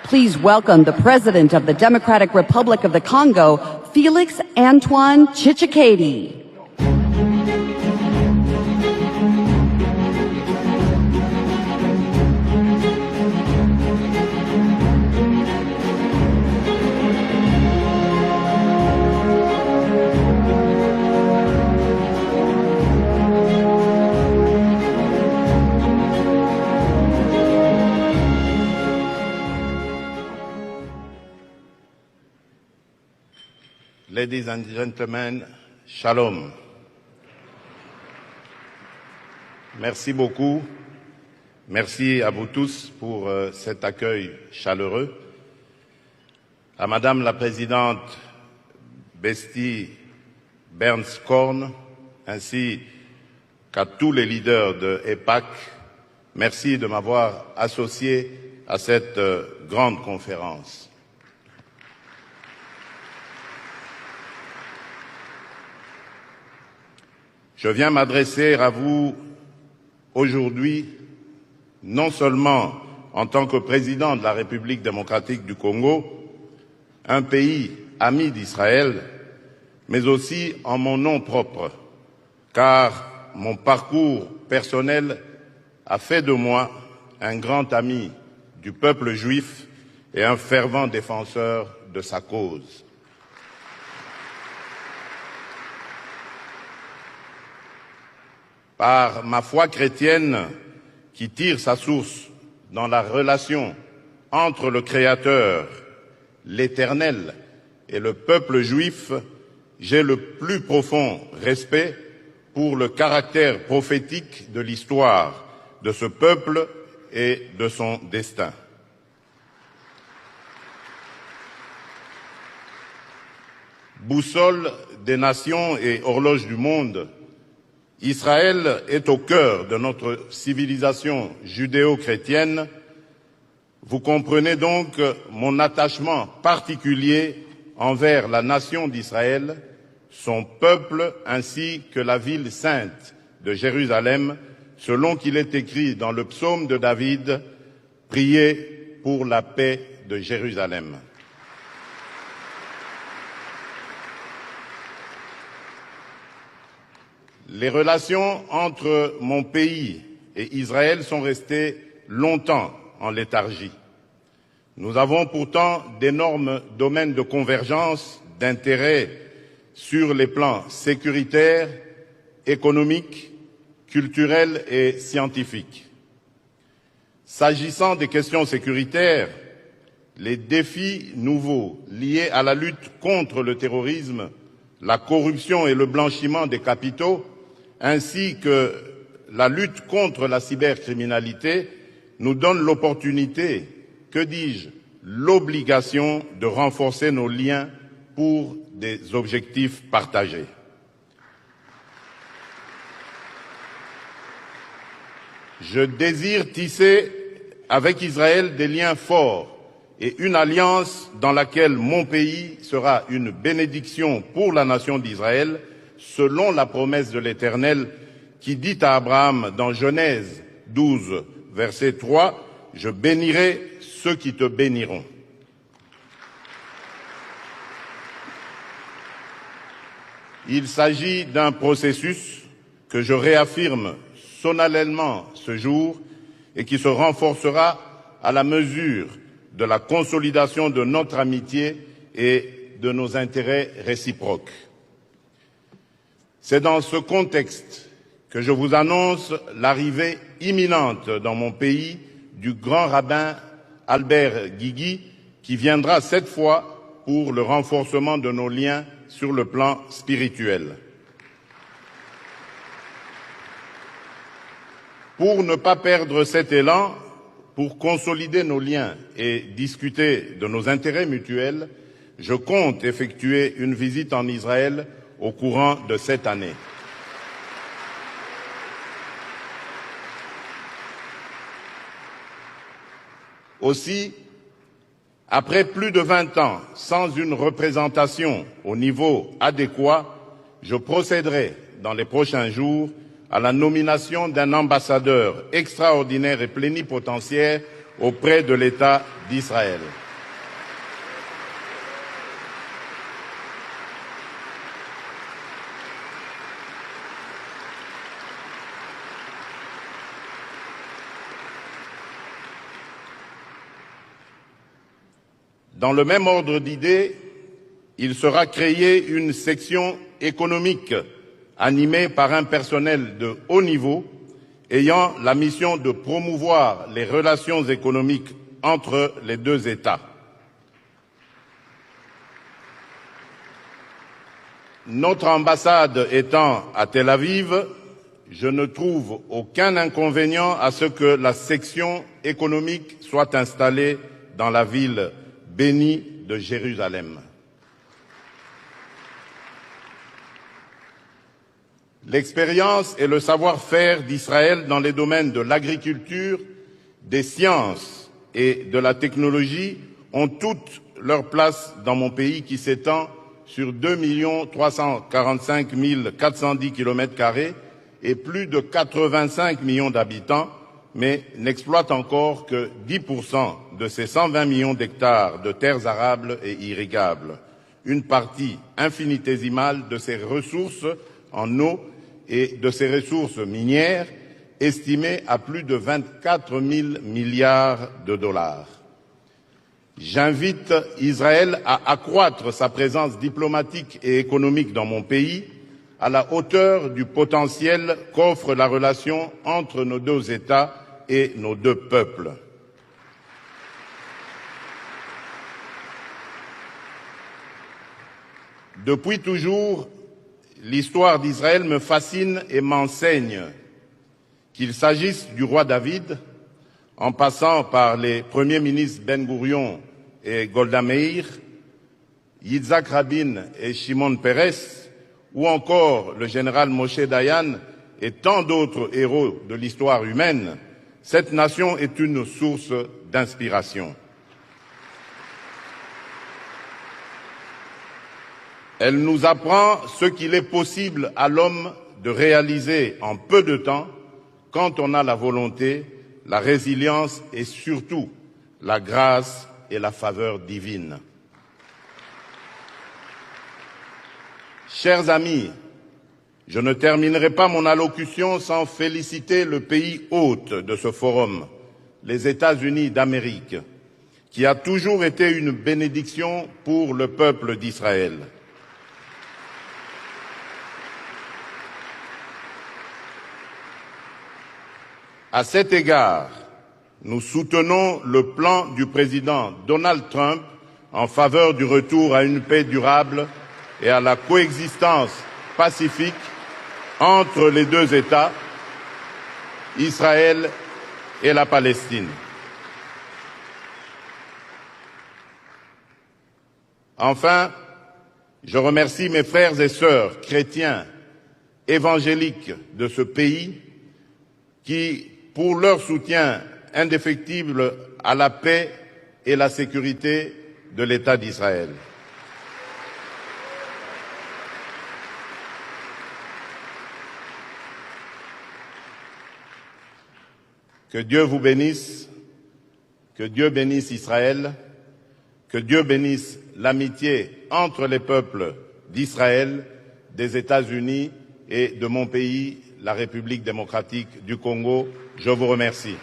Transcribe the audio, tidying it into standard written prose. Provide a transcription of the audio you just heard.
Please welcome the President of the Democratic Republic of the Congo, Felix Antoine Tshisekedi. Ladies and gentlemen, shalom. Merci beaucoup. Merci à vous tous pour cet accueil chaleureux. À Madame la Présidente Besti Berns-Korn, ainsi qu'à tous les leaders de EPAC, merci de m'avoir associé à cette grande conférence. Je viens m'adresser à vous aujourd'hui, non seulement en tant que président de la République démocratique du Congo, un pays ami d'Israël, mais aussi en mon nom propre, car mon parcours personnel a fait de moi un grand ami du peuple juif et un fervent défenseur de sa cause. Par ma foi chrétienne qui tire sa source dans la relation entre le Créateur, l'Éternel et le peuple juif, j'ai le plus profond respect pour le caractère prophétique de l'histoire de ce peuple et de son destin. Boussole des nations et horloge du monde, Israël est au cœur de notre civilisation judéo-chrétienne. Vous comprenez donc mon attachement particulier envers la nation d'Israël, son peuple ainsi que la ville sainte de Jérusalem, selon qu'il est écrit dans le psaume de David, « Priez pour la paix de Jérusalem ». Les relations entre mon pays et Israël sont restées longtemps en léthargie. Nous avons pourtant d'énormes domaines de convergence, d'intérêt sur les plans sécuritaires, économiques, culturels et scientifiques. S'agissant des questions sécuritaires, les défis nouveaux liés à la lutte contre le terrorisme, la corruption et le blanchiment des capitaux, ainsi que la lutte contre la cybercriminalité, nous donnent l'opportunité, que dis-je, l'obligation de renforcer nos liens pour des objectifs partagés. Je désire tisser avec Israël des liens forts et une alliance dans laquelle mon pays sera une bénédiction pour la nation d'Israël, selon la promesse de l'Éternel qui dit à Abraham dans Genèse 12, verset 3, « Je bénirai ceux qui te béniront ». Il s'agit d'un processus que je réaffirme solennellement ce jour et qui se renforcera à la mesure de la consolidation de notre amitié et de nos intérêts réciproques. C'est dans ce contexte que je vous annonce l'arrivée imminente dans mon pays du grand rabbin Albert Guigui, qui viendra cette fois pour le renforcement de nos liens sur le plan spirituel. Pour ne pas perdre cet élan, pour consolider nos liens et discuter de nos intérêts mutuels, je compte effectuer une visite en Israël au courant de cette année. Aussi, après plus de 20 ans sans une représentation au niveau adéquat, je procéderai dans les prochains jours à la nomination d'un ambassadeur extraordinaire et plénipotentiaire auprès de l'État d'Israël. Dans le même ordre d'idées, il sera créé une section économique animée par un personnel de haut niveau ayant la mission de promouvoir les relations économiques entre les deux États. Notre ambassade étant à Tel Aviv, je ne trouve aucun inconvénient à ce que la section économique soit installée dans la ville bénie de Jérusalem. L'expérience et le savoir-faire d'Israël dans les domaines de l'agriculture, des sciences et de la technologie ont toute leur place dans mon pays qui s'étend sur 2 345 410 km² et plus de 85 millions d'habitants, mais n'exploite encore que 10% de ces 120 millions d'hectares de terres arables et irrigables, une partie infinitésimale de ces ressources en eau et de ses ressources minières, estimées à plus de 24 000 milliards de dollars. J'invite Israël à accroître sa présence diplomatique et économique dans mon pays, à la hauteur du potentiel qu'offre la relation entre nos deux États et nos deux peuples. Depuis toujours, l'histoire d'Israël me fascine et m'enseigne, qu'il s'agisse du roi David, en passant par les premiers ministres Ben Gurion et Golda Meir, Yitzhak Rabin et Shimon Peres, ou encore le général Moshe Dayan et tant d'autres héros de l'histoire humaine, cette nation est une source d'inspiration. Elle nous apprend ce qu'il est possible à l'homme de réaliser en peu de temps quand on a la volonté, la résilience et surtout la grâce et la faveur divine. Chers amis, je ne terminerai pas mon allocution sans féliciter le pays hôte de ce forum, les États-Unis d'Amérique, qui a toujours été une bénédiction pour le peuple d'Israël. À cet égard, nous soutenons le plan du président Donald Trump en faveur du retour à une paix durable et à la coexistence pacifique entre les deux États, Israël et la Palestine. Enfin, je remercie mes frères et sœurs chrétiens évangéliques de ce pays qui, pour leur soutien indéfectible à la paix et la sécurité de l'État d'Israël. Que Dieu vous bénisse, que Dieu bénisse Israël, que Dieu bénisse l'amitié entre les peuples d'Israël, des États-Unis et de mon pays, la République démocratique du Congo. Je vous remercie.